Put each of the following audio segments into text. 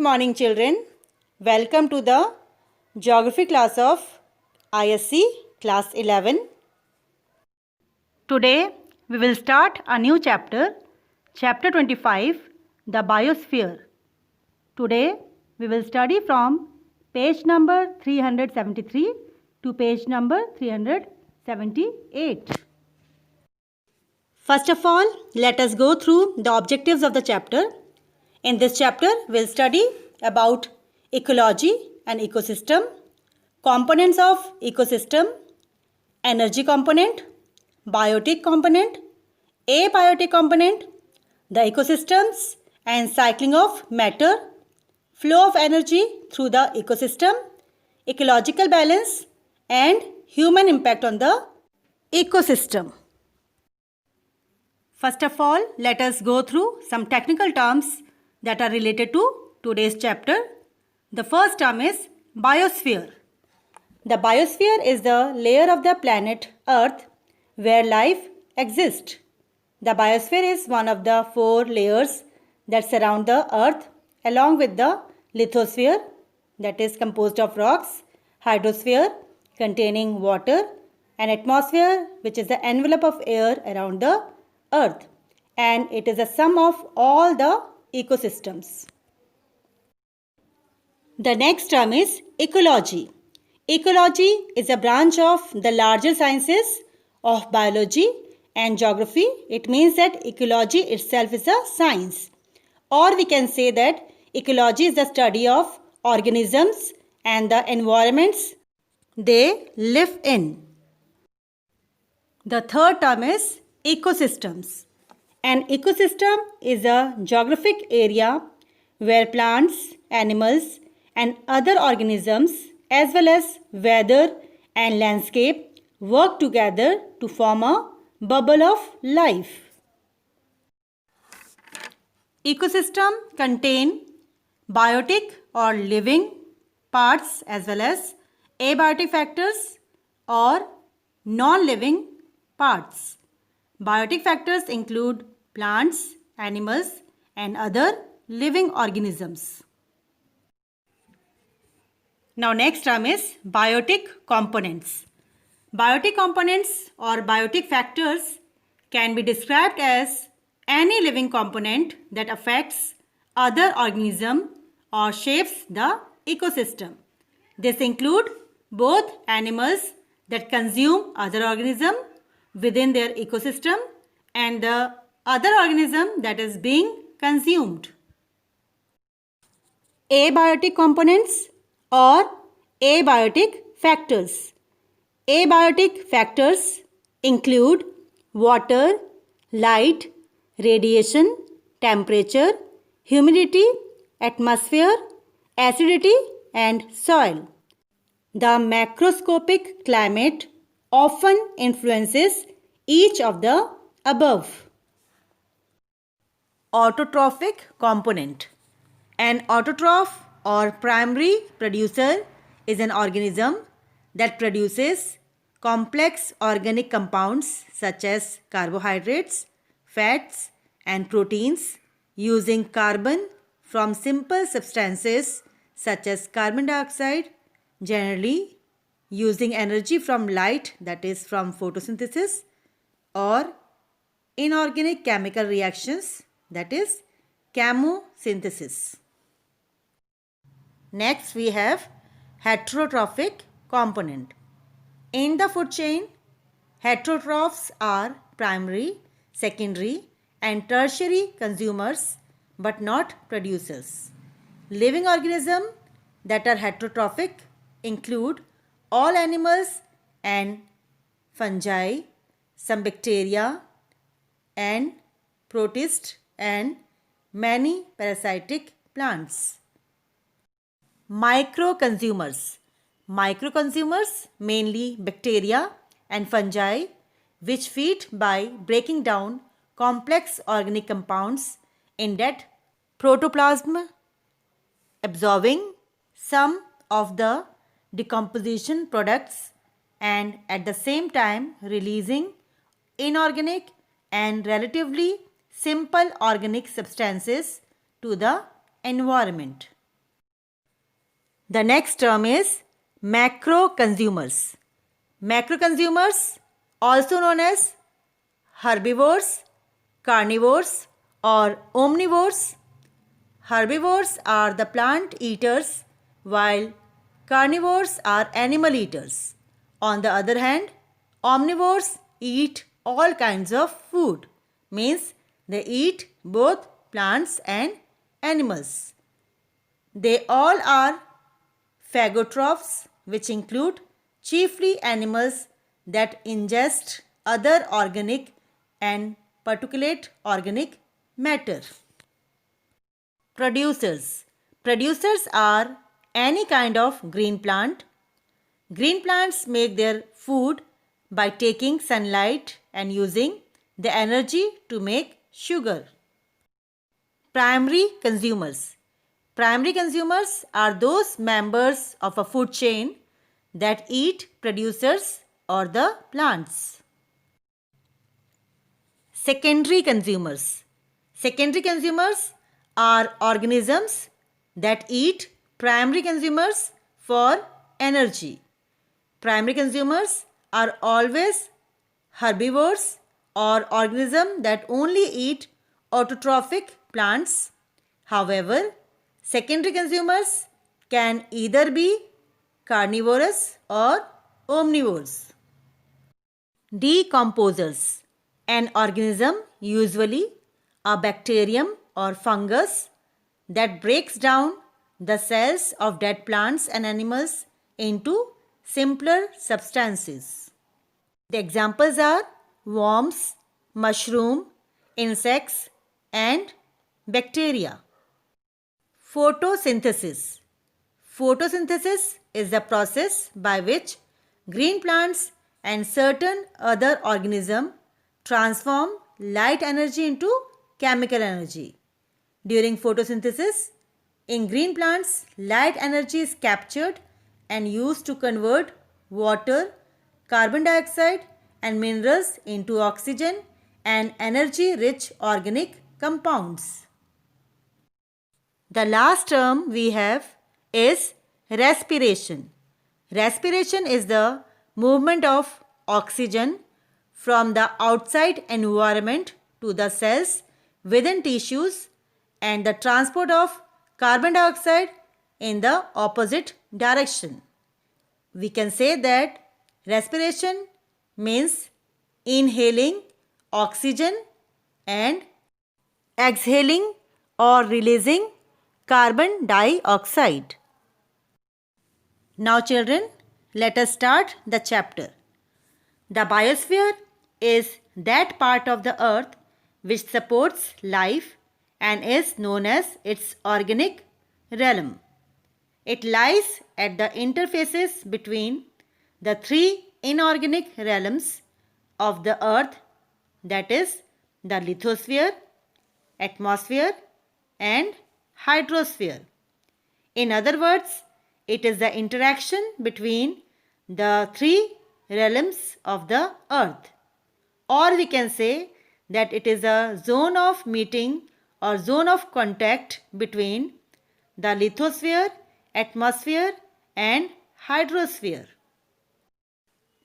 morning, children. Welcome to the geography class of ISC class 11. Today we will start a new chapter, chapter 25, the biosphere. Today we will study from page number 373 to page number 378. First of all, let us go through the objectives of the chapter. In this chapter, we'll study about ecology and ecosystem, components of ecosystem, energy component, biotic component, abiotic component, the ecosystems and cycling of matter, flow of energy through the ecosystem, ecological balance, and human impact on the ecosystem. First of all, let us go through some technical terms that are related to today's chapter. The first term is biosphere. The biosphere is the layer of the planet Earth where life exists. The biosphere is one of the 4 layers that surround the Earth along with the lithosphere, that is composed of rocks, hydrosphere containing water, and atmosphere, which is the envelope of air around the Earth, and it is a sum of all the ecosystems. The next term is ecology. Ecology is a branch of the larger sciences of biology and geography. It means that ecology itself is a science, or we can say that ecology is the study of organisms and the environments they live in. The third term is ecosystems. An ecosystem is a geographic area where plants, animals, and other organisms, as well as weather and landscape, work together to form a bubble of life. Ecosystem contain biotic or living parts as well as abiotic factors or non-living parts. Biotic factors include plants, animals, and other living organisms. Now next term is biotic components. Biotic components or biotic factors can be described as any living component that affects other organism or shapes the ecosystem. This include both animals that consume other organism within their ecosystem and the other organism that is being consumed. Abiotic components or abiotic factors. Abiotic factors include water, light, radiation, temperature, humidity, atmosphere, acidity, and soil. The macroscopic climate often influences each of the above. Autotrophic component. An autotroph or primary producer is an organism that produces complex organic compounds such as carbohydrates, fats, and proteins using carbon from simple substances such as carbon dioxide, generally using energy from light, that is from photosynthesis, or inorganic chemical reactions, that is chemosynthesis. Next we have heterotrophic component. In the food chain, heterotrophs are primary, secondary, and tertiary consumers but not producers. Living organisms that are heterotrophic include all animals and fungi, some bacteria and protists, and many parasitic plants. Microconsumers. Microconsumers, mainly bacteria and fungi, which feed by breaking down complex organic compounds in dead protoplasm, absorbing some of the decomposition products and at the same time releasing inorganic and relatively simple organic substances to the environment. The next term is macro consumers. Macro consumers, also known as herbivores, carnivores, or omnivores. Herbivores are the plant eaters, while carnivores are animal eaters. On the other hand, omnivores eat all kinds of food, means they eat both plants and animals. They all are phagotrophs, which include chiefly animals that ingest other organic and particulate organic matter. Producers. Producers are any kind of green plant. Green plants make their food by taking sunlight and using the energy to make sugar. Primary consumers. Primary consumers are those members of a food chain that eat producers or the plants. Secondary consumers. Secondary consumers are organisms that eat primary consumers for energy. Primary consumers are always herbivores or organisms that only eat autotrophic plants. However, secondary consumers can either be carnivorous or omnivores. Decomposers. An organism, usually a bacterium or fungus, that breaks down the cells of dead plants and animals into simpler substances. The examples are worms, mushroom, insects, and bacteria. Photosynthesis. Photosynthesis is the process by which green plants and certain other organisms transform light energy into chemical energy. During photosynthesis, in green plants, light energy is captured and used to convert water, carbon dioxide, and minerals into oxygen and energy-rich organic compounds. The last term we have is respiration. Respiration is the movement of oxygen from the outside environment to the cells within tissues and the transport of carbon dioxide in the opposite direction. We can say that respiration means inhaling oxygen and exhaling or releasing carbon dioxide. Now children, let us start the chapter. The biosphere is that part of the earth which supports life and is known as its organic realm. It lies at the interfaces between the three inorganic realms of the earth, that is the lithosphere, atmosphere, and hydrosphere. In other words, it is the interaction between the three realms of the earth, or we can say that it is a zone of meeting or zone of contact between the lithosphere, atmosphere, and hydrosphere.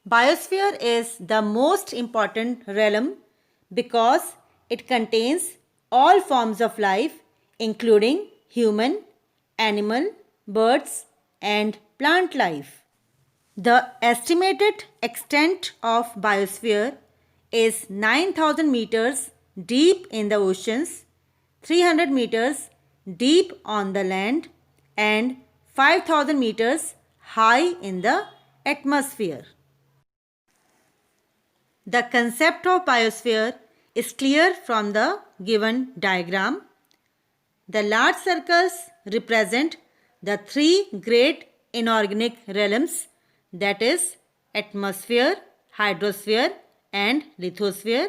Biosphere is the most important realm because it contains all forms of life including human, animal, birds, and plant life. The estimated extent of biosphere is 9,000 meters deep in the oceans, 300 meters deep on the land, and 5,000 meters high in the atmosphere. The concept of biosphere is clear from the given diagram. The large circles represent the three great inorganic realms, that is atmosphere, hydrosphere, and lithosphere.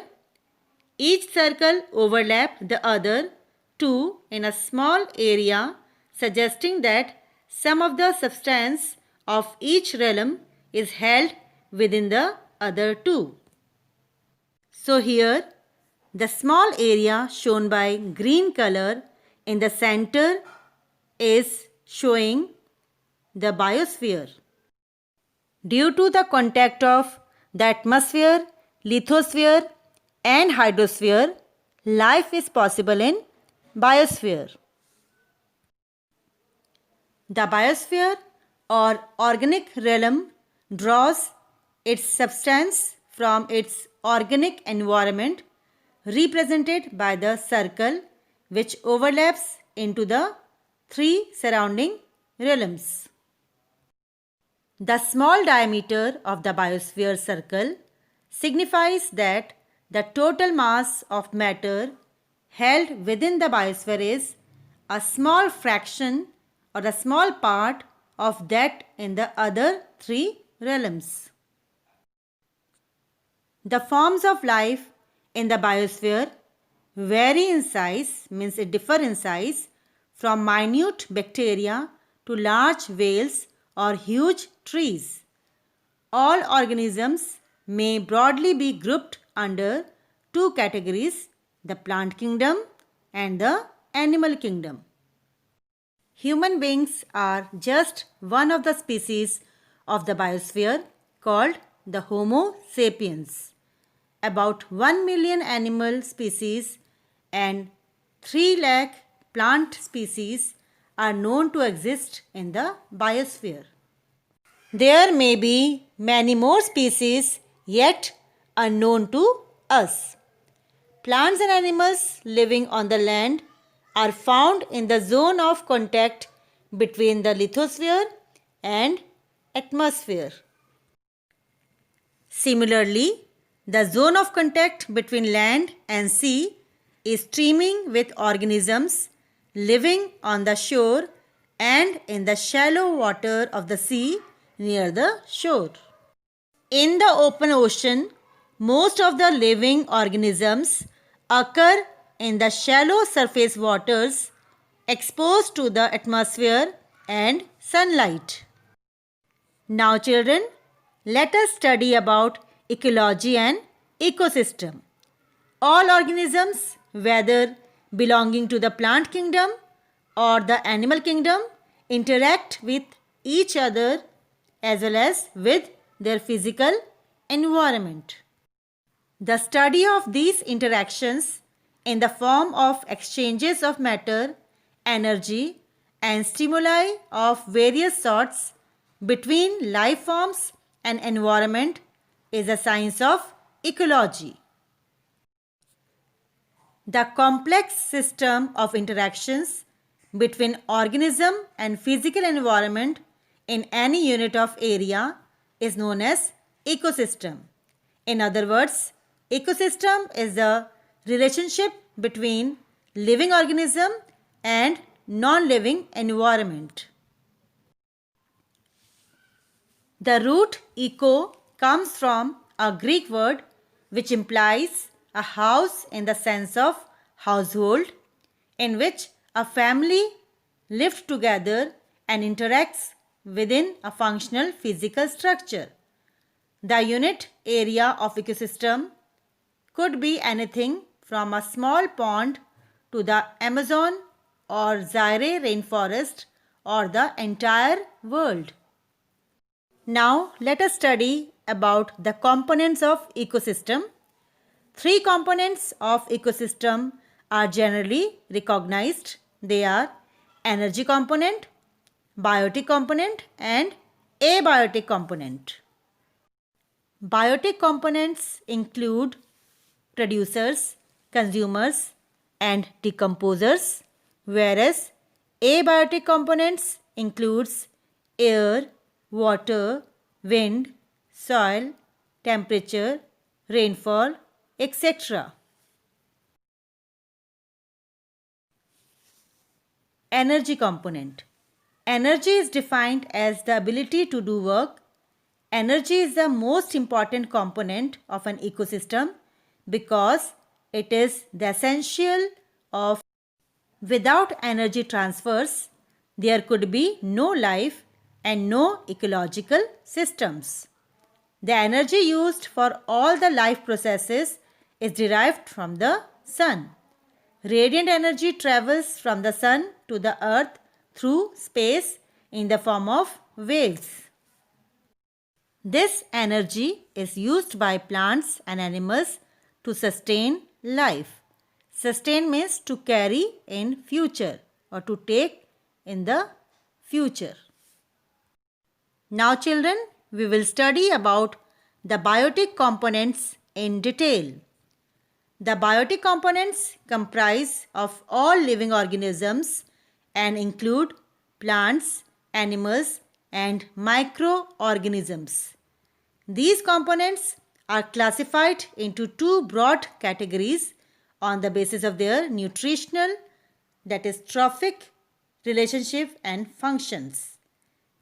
Each circle overlaps the other two in a small area, suggesting that some of the substance of each realm is held within the other two. So here, the small area shown by green color in the center is showing the biosphere. Due to the contact of the atmosphere, lithosphere and hydrosphere, life is possible in biosphere. The biosphere or organic realm draws its substance from its organic environment represented by the circle which overlaps into the three surrounding realms. The small diameter of the biosphere circle signifies that the total mass of matter held within the biosphere is a small fraction or a small part of that in the other three realms. The forms of life in the biosphere vary in size, means it differ in size, from minute bacteria to large whales or huge trees. All organisms may broadly be grouped under two categories, the plant kingdom and the animal kingdom. Human beings are just one of the species of the biosphere called the Homo sapiens. About 1 million animal species and 3 lakh plant species are known to exist in the biosphere. There may be many more species yet unknown to us. Plants and animals living on the land are found in the zone of contact between the lithosphere and atmosphere. Similarly, the zone of contact between land and sea is teeming with organisms living on the shore and in the shallow water of the sea near the shore. In the open ocean, most of the living organisms occur in the shallow surface waters exposed to the atmosphere and sunlight. Now children, let us study about ecology and ecosystem. All organisms, whether belonging to the plant kingdom or the animal kingdom, interact with each other as well as with their physical environment. The study of these interactions in the form of exchanges of matter, energy and stimuli of various sorts between life forms and environment is a science of ecology. The complex system of interactions between organism and physical environment in any unit of area is known as ecosystem. In other words, ecosystem is the relationship between living organism and non-living environment. The root eco comes from a Greek word which implies a house in the sense of household in which a family lives together and interacts within a functional physical structure. The unit area of ecosystem could be anything from a small pond to the Amazon or Zaire rainforest or the entire world. Now let us study about the components of ecosystem. Three components of ecosystem are generally recognized. They are energy component, biotic component and abiotic component. Biotic components include producers, consumers and decomposers, whereas abiotic components includes air, water, wind, soil, temperature, rainfall, etc. Energy component. Energy is defined as the ability to do work. Energy is the most important component of an ecosystem because it is the essential of. Without energy transfers, there could be no life and no ecological systems. The energy used for all the life processes is derived from the sun. Radiant energy travels from the sun to the earth through space in the form of waves. This energy is used by plants and animals to sustain life. Sustain means to carry in future or to take in the future. Now children, we will study about the biotic components in detail. The biotic components comprise of all living organisms and include plants, animals, and microorganisms. These components are classified into two broad categories on the basis of their nutritional, that is trophic, relationship and functions.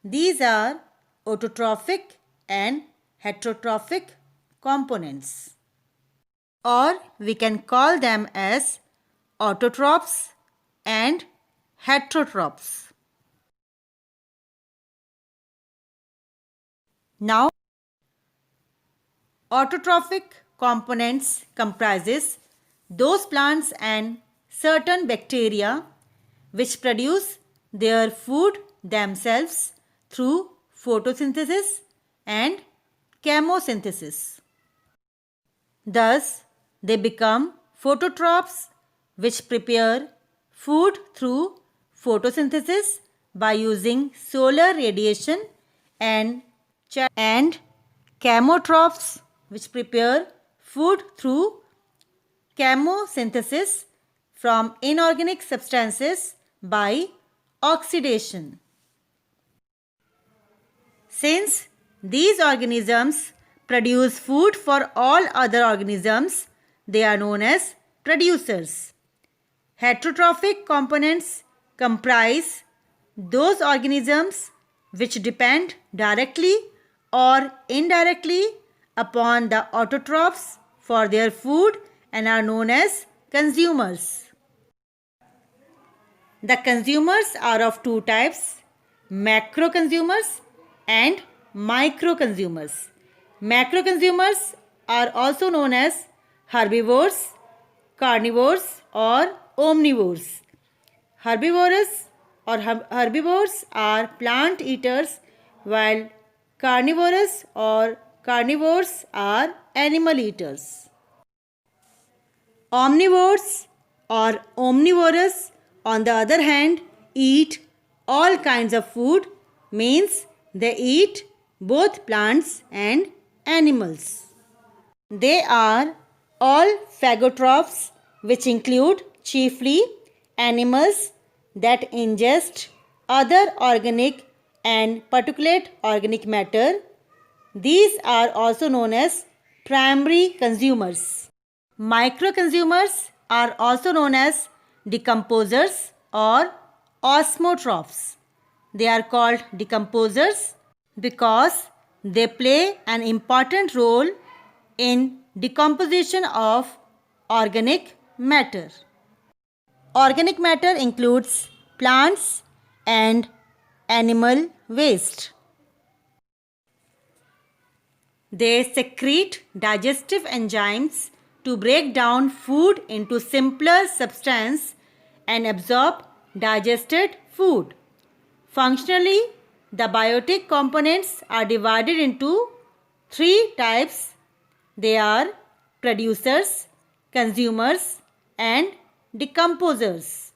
These are autotrophic and heterotrophic components, or we can call them as autotrophs and heterotrophs. Now, autotrophic components comprises those plants and certain bacteria which produce their food themselves through photosynthesis and chemosynthesis. Thus, they become phototrophs which prepare food through photosynthesis by using solar radiation, and chemotrophs which prepare food through chemosynthesis from inorganic substances by oxidation. Since these organisms produce food for all other organisms, they are known as producers. Heterotrophic components comprise those organisms which depend directly or indirectly upon the autotrophs for their food and are known as consumers. The consumers are of two types: macro consumers and micro consumers. Macro consumers are also known as herbivores, carnivores or omnivores. Herbivores are plant eaters, while carnivores are animal eaters. Omnivores or omnivorous, on the other hand, eat all kinds of food, means they eat both plants and animals. They are all phagotrophs, which include chiefly animals that ingest other organic and particulate organic matter. These are also known as primary consumers. Microconsumers are also known as decomposers or osmotrophs. They are called decomposers because they play an important role in decomposition of organic matter. Organic matter includes plants and animal waste. They secrete digestive enzymes to break down food into simpler substance and absorb digested food. Functionally, the biotic components are divided into three types. They are producers, consumers, and decomposers.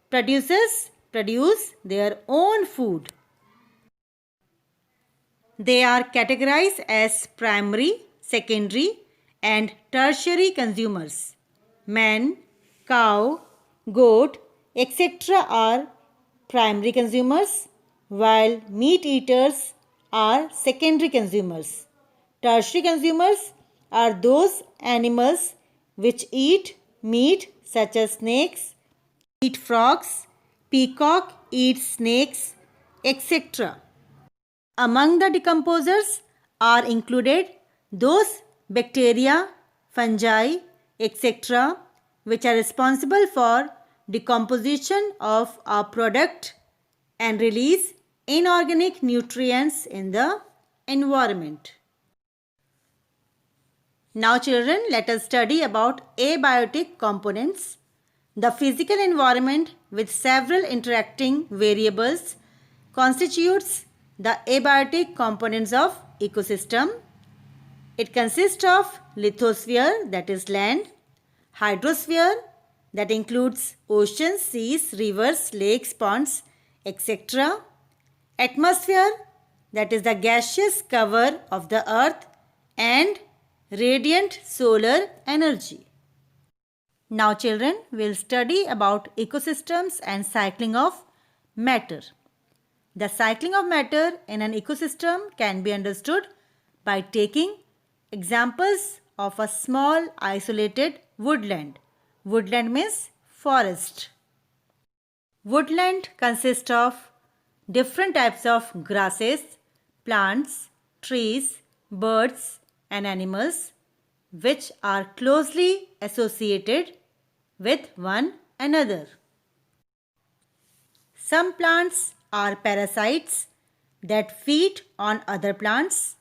Producers produce their own food. They are categorized as primary, secondary, and tertiary consumers. Man, cow, goat, etc. are primary consumers, while meat eaters are secondary consumers. Tertiary consumers are those animals which eat meat, such as snakes, eat frogs, peacock eats snakes, etc. Among the decomposers are included those bacteria, fungi, etc., which are responsible for decomposition of a product and release inorganic nutrients in the environment. Now children, let us study about abiotic components. The physical environment with several interacting variables constitutes the abiotic components of ecosystem. It consists of lithosphere, that is land, hydrosphere, that includes oceans, seas, rivers, lakes, ponds, etc. Atmosphere, that is the gaseous cover of the earth, and radiant solar energy. Now children, we'll study about ecosystems and cycling of matter. The cycling of matter in an ecosystem can be understood by taking examples of a small isolated woodland. Woodland means forest. Woodland consists of different types of grasses, plants, trees, birds and animals which are closely associated with one another. Some plants are parasites that feed on other plants.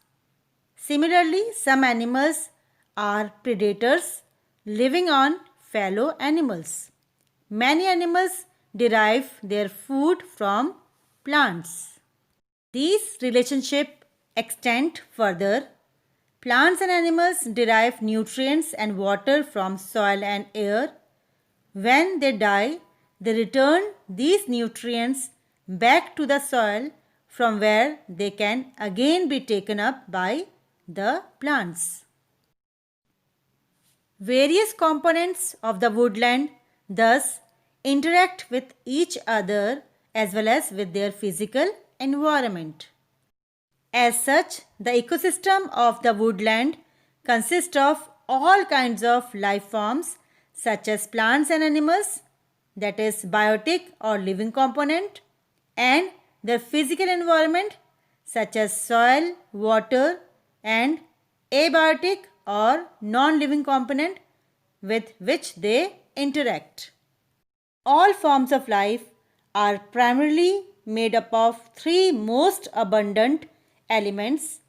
Similarly, some animals are predators living on fellow animals. Many animals derive their food from plants. These relationships extend further. Plants and animals derive nutrients and water from soil and air. When they die, they return these nutrients back to the soil from where they can again be taken up by the plants. Various components of the woodland thus interact with each other as well as with their physical environment. As such, the ecosystem of the woodland consists of all kinds of life forms such as plants and animals, that is biotic or living component, and their physical environment such as soil, water and abiotic or non-living component with which they interact. All forms of life are primarily made up of three most abundant elements.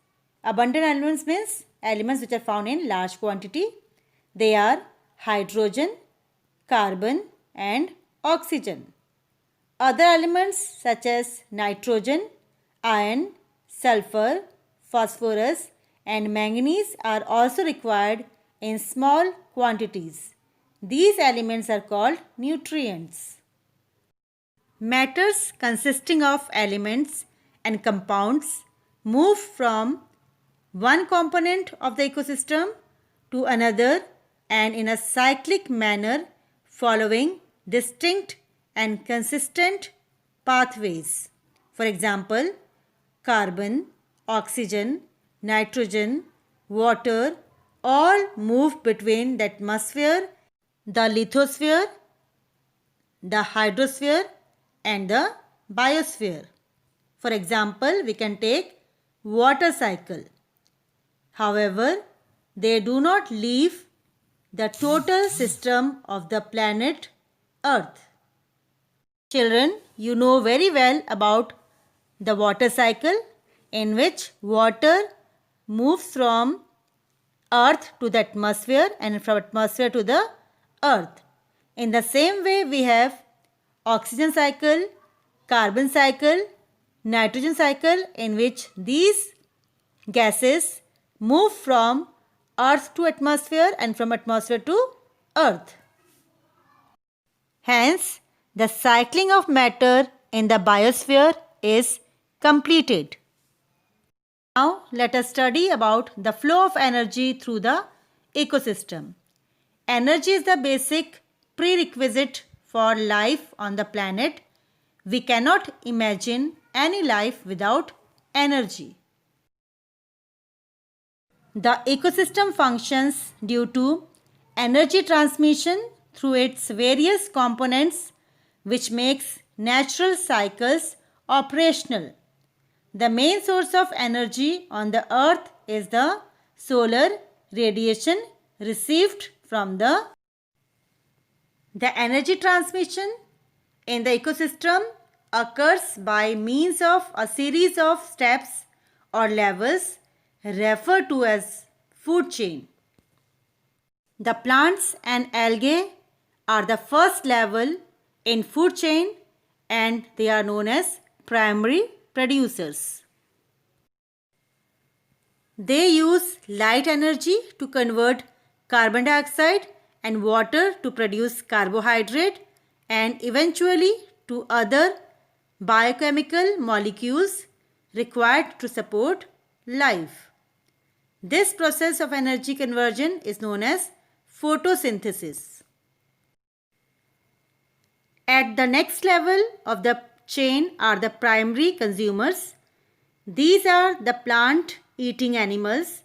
Abundant elements means elements which are found in large quantity. They are hydrogen, carbon and oxygen. Other elements such as nitrogen, iron, sulfur, phosphorus and manganese are also required in small quantities. These elements are called nutrients. Matters consisting of elements and compounds move from one component of the ecosystem to another and in a cyclic manner following distinct and consistent pathways. For example, carbon, oxygen, nitrogen, water all move between the atmosphere, the lithosphere, the hydrosphere and the biosphere. For example, we can take water cycle. However, they do not leave the total system of the planet Earth. Children, you know very well about the water cycle in which water moves from Earth to the atmosphere and from atmosphere to the Earth. In the same way, we have oxygen cycle, carbon cycle, nitrogen cycle in which these gases move from Earth to atmosphere and from atmosphere to Earth. Hence, the cycling of matter in the biosphere is completed. Now, let us study about the flow of energy through the ecosystem. Energy is the basic prerequisite for life on the planet. We cannot imagine any life without energy. The ecosystem functions due to energy transmission through its various components which makes natural cycles operational. The main source of energy on the earth is the solar radiation received from the energy transmission in the ecosystem occurs by means of a series of steps or levels referred to as food chain. The plants and algae are the first level in food chain and they are known as primary producers. They use light energy to convert carbon dioxide and water to produce carbohydrate and eventually to other biochemical molecules required to support life. This process of energy conversion is known as photosynthesis. At the next level of the chain are the primary consumers. These are the plant-eating animals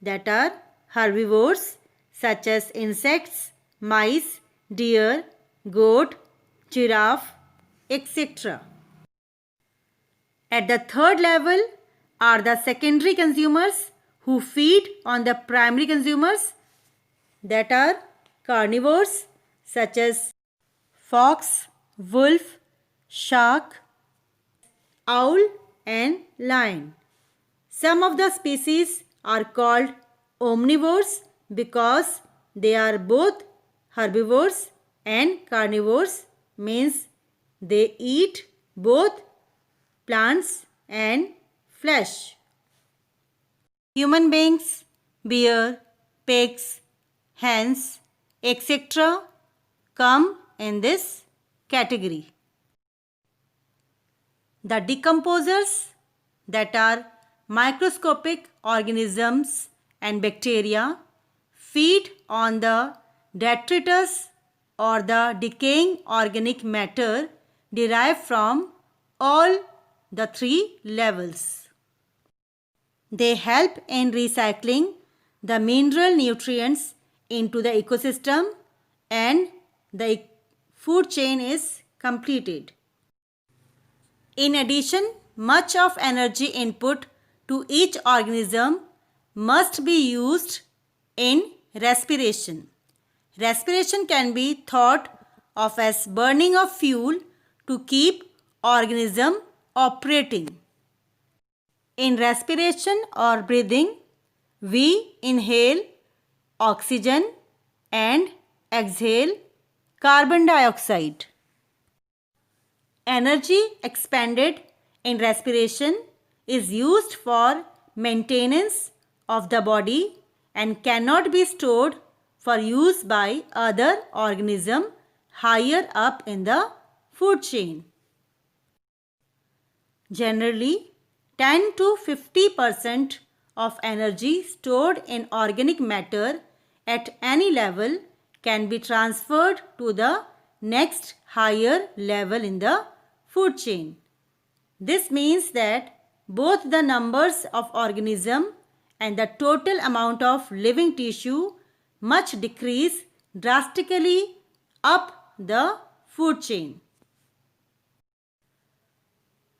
that are herbivores such as insects, mice, deer, goat, giraffe, etc. At the third level are the secondary consumers who feed on the primary consumers that are carnivores such as fox, wolf, shark, owl and lion. Some of the species are called omnivores because they are both herbivores and carnivores, means they eat both plants and flesh. Human beings, bear, pigs, hens, etc. come in this category. The decomposers, that are microscopic organisms and bacteria, feed on the detritus or the decaying organic matter derived from all the three levels. They help in recycling the mineral nutrients into the ecosystem and the food chain is completed. In addition, much of energy input to each organism must be used in respiration. Respiration can be thought of as burning of fuel to keep organism operating. In respiration or breathing, we inhale oxygen and exhale carbon dioxide. Energy expended in respiration is used for maintenance of the body and cannot be stored for use by other organisms higher up in the food chain. Generally, 10 to 50% of energy stored in organic matter at any level can be transferred to the next higher level in the food chain. This means that both the numbers of organisms and the total amount of living tissue must decrease drastically up the food chain.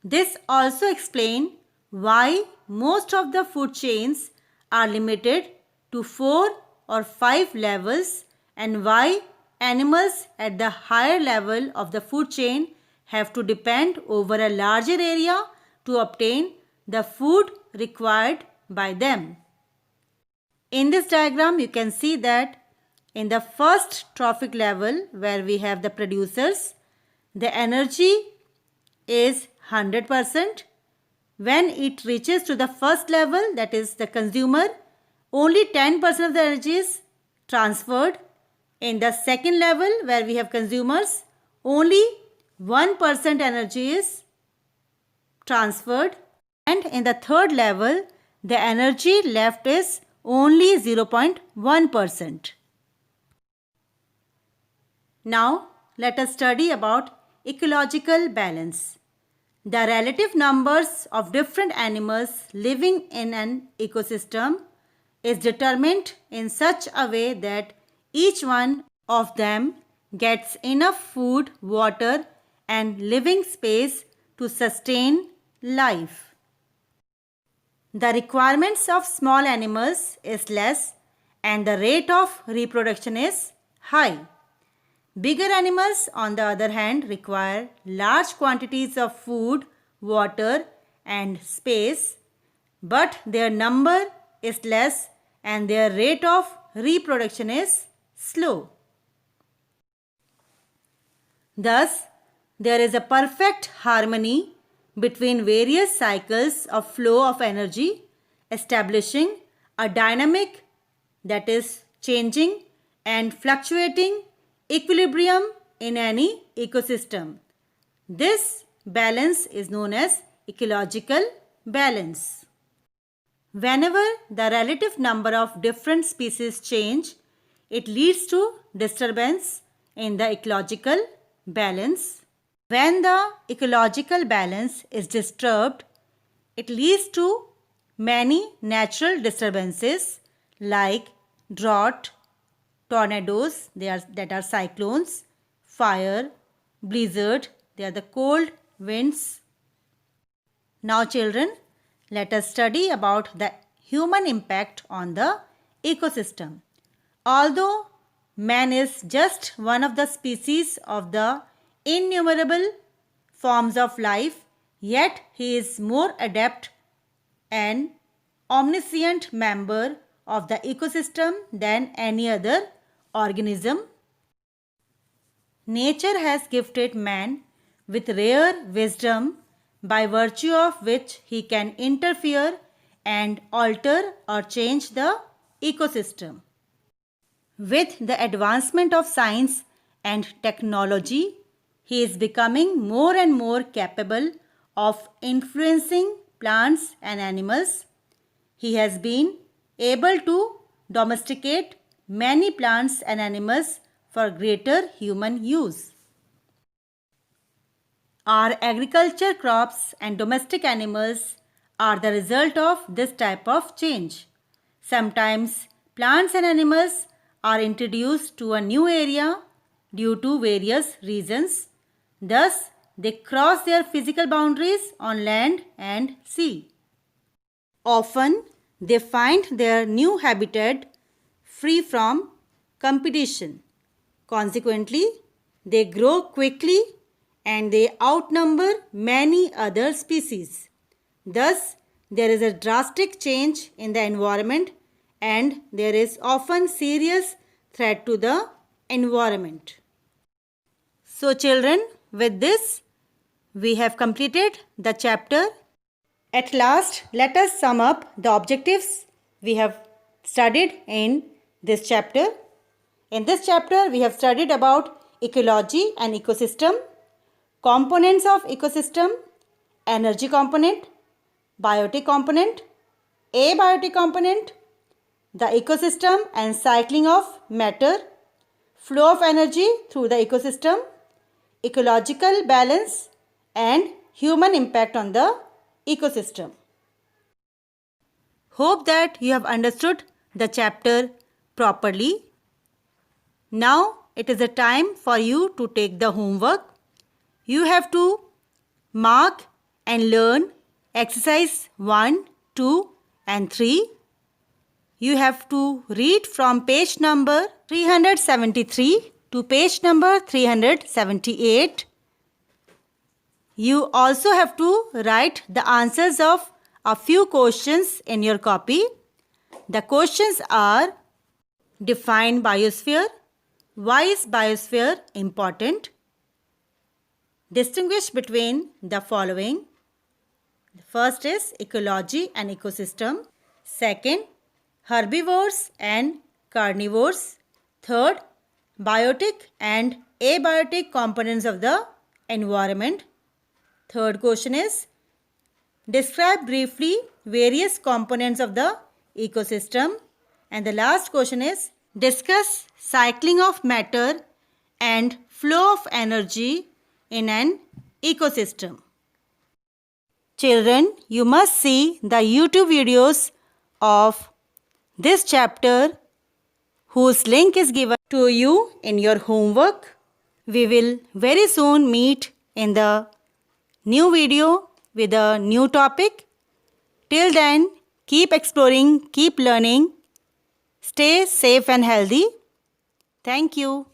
This also explains why most of the food chains are limited to 4 or 5 levels and why animals at the higher level of the food chain have to depend over a larger area to obtain the food required by them. In this diagram, you can see that in the first trophic level where we have the producers, the energy is 100%. When it reaches to the first level, that is the consumer, only 10% of the energy is transferred. In the second level where we have consumers, only 1% energy is transferred. And in the third level, the energy left is only 0.1%. Now, let us study about ecological balance. The relative numbers of different animals living in an ecosystem is determined in such a way that each one of them gets enough food, water, and living space to sustain life. The requirements of small animals is less and the rate of reproduction is high. Bigger animals, on the other hand, require large quantities of food, water, and space, but their number is less and their rate of reproduction is slow. Thus, there is a perfect harmony between various cycles of flow of energy, establishing a dynamic, that is changing and fluctuating equilibrium in any ecosystem. This balance is known as ecological balance. Whenever the relative number of different species change, it leads to disturbance in the ecological balance. When the ecological balance is disturbed, it leads to many natural disturbances like drought, tornadoes, that are cyclones, fire, blizzard, they are the cold winds. Now children, let us study about the human impact on the ecosystem. Although man is just one of the species of the innumerable forms of life, yet he is more adept and omniscient member of the ecosystem than any other organism. Nature has gifted man with rare wisdom by virtue of which he can interfere and alter or change the ecosystem. With the advancement of science and technology, he is becoming more and more capable of influencing plants and animals. He has been able to domesticate many plants and animals for greater human use. Our agriculture crops and domestic animals are the result of this type of change. Sometimes plants and animals are introduced to a new area due to various reasons. Thus, they cross their physical boundaries on land and sea. Often, they find their new habitat free from competition. Consequently, they grow quickly and they outnumber many other species. Thus, there is a drastic change in the environment and there is often serious threat to the environment. So children, with this, we have completed the chapter. At last, let us sum up the objectives we have studied in this chapter. In this chapter, we have studied about ecology and ecosystem, components of ecosystem, energy component, biotic component, abiotic component, the ecosystem and cycling of matter, flow of energy through the ecosystem, ecological balance and human impact on the ecosystem. Hope that you have understood the chapter properly. Now it is a time for you to take the homework. You have to mark and learn exercise 1, 2 and 3. You have to read from page number 373 to page number 378. You also have to write the answers of a few questions in your copy. The questions are: define biosphere. Why is biosphere important? Distinguish between the following. The first is ecology and ecosystem. Second, herbivores and carnivores. Third, biotic and abiotic components of the environment. Third question is, describe briefly various components of the ecosystem. And the last question is, discuss cycling of matter and flow of energy in an ecosystem. Children, you must see the YouTube videos of this chapter whose link is given to you in your homework. We will very soon meet in the new video with a new topic. Till then, keep exploring, keep learning. Stay safe and healthy. Thank you.